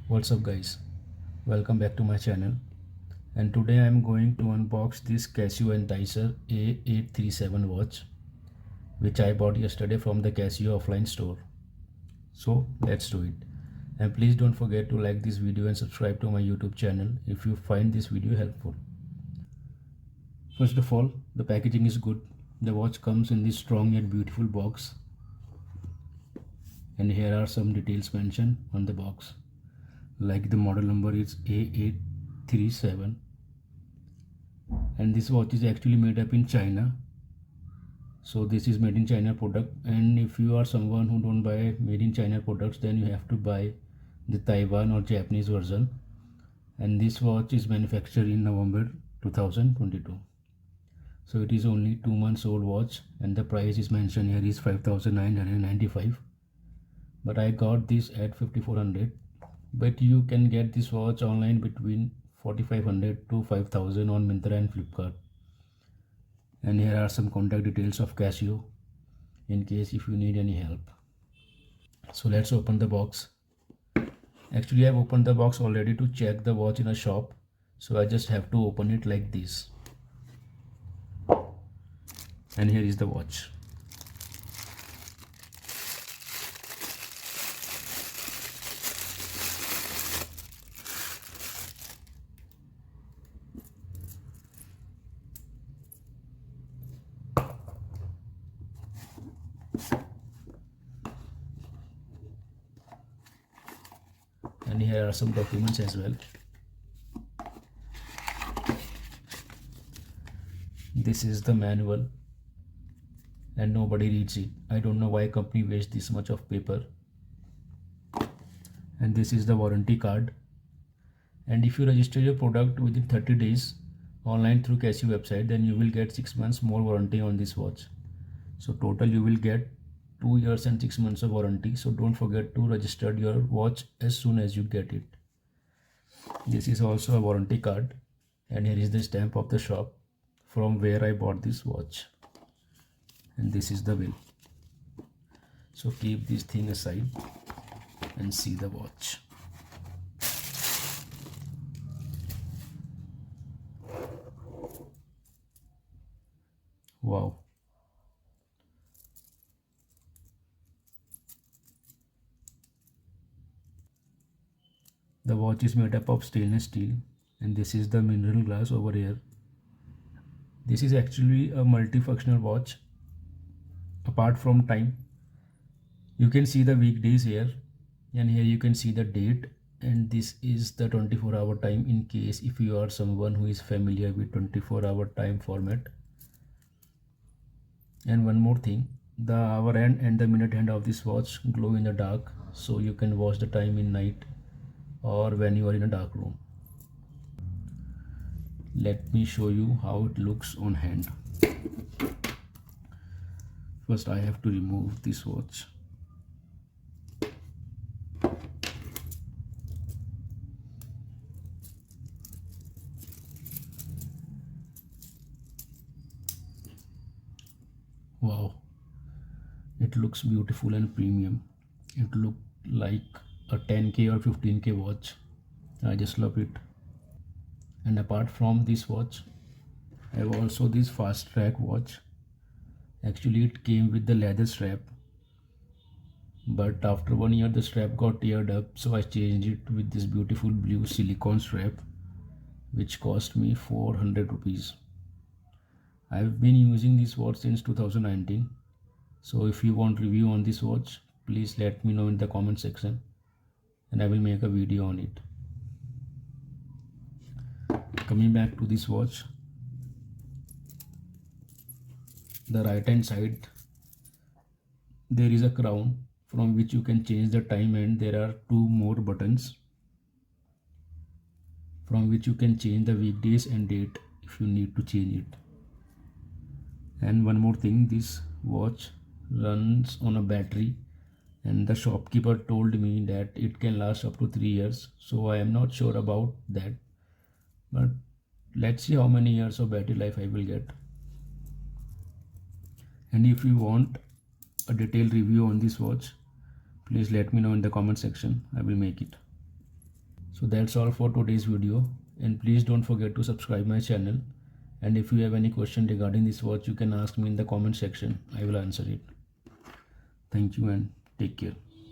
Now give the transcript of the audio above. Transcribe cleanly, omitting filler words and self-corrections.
What's up guys, welcome back to my channel, and today I am going to unbox this Casio Enticer A837 watch which I bought yesterday from the Casio offline store. So let's do it, and please don't forget to like this video and subscribe to my YouTube channel if you find this video helpful. First of all, the packaging is good. The watch comes in this strong yet beautiful box, and here are some details mentioned on the box. Like the model number is A837, and this watch is actually made up in China. So this is made in China product, and if you are someone who don't buy made in China products, then you have to buy the Taiwan or Japanese version. And this watch is manufactured in November 2022. So it is only 2 months old watch, and the price is mentioned here is 5,995. But I got this at 5,400. But you can get this watch online between 4,500 to 5,000 on Myntra and Flipkart. And here are some contact details of Casio in case if you need any help. So let's open the box. Actually, I've opened the box already to check the watch in a shop. So I just have to open it like this. And here is the watch. And here are some documents as well. This is the manual, and nobody reads it. I don't know why company wastes this much of paper. And this is the warranty card. And if you register your product within 30 days online through Casio website, then you will get 6 months more warranty on this watch. So total you will get 2 years and 6 months of warranty. So don't forget to register your watch as soon as you get it. This is also a warranty card, and here is the stamp of the shop from where I bought this watch. And this is the bill. So keep this thing aside and see the watch. Wow. The watch is made up of stainless steel, and this is the mineral glass over here. This is actually a multifunctional watch. Apart from time, you can see the weekdays here, and here you can see the date, and this is the 24-hour time in case if you are someone who is familiar with 24-hour time format. And one more thing, the hour hand and the minute hand of this watch glow in the dark, so you can watch the time in night or when you are in a dark room. Let me show you how it looks on hand. First I have to remove this watch. Wow, it looks beautiful and premium. It looks like a 10K or 15K watch. I just love it. And apart from this watch, I have also this fast track watch. Actually it came with the leather strap, but after 1 year the strap got teared up, so I changed it with this beautiful blue silicone strap which cost me 400 rupees. I've been using this watch since 2019. So if you want review on this watch, please let me know in the comment section, and I will make a video on it. Coming back to this watch, the right hand side there is a crown from which you can change the time, and there are 2 more buttons from which you can change the weekdays and date if you need to change it. And one more thing, this watch runs on a battery, and the shopkeeper told me that it can last up to 3 years. So I am not sure about that, but let's see how many years of battery life I will get. And if you want a detailed review on this watch, please let me know in the comment section. I will make it. So that's all for today's video, and please don't forget to subscribe my channel. And if you have any question regarding this watch, you can ask me in the comment section. I will answer it. Thank you and take care.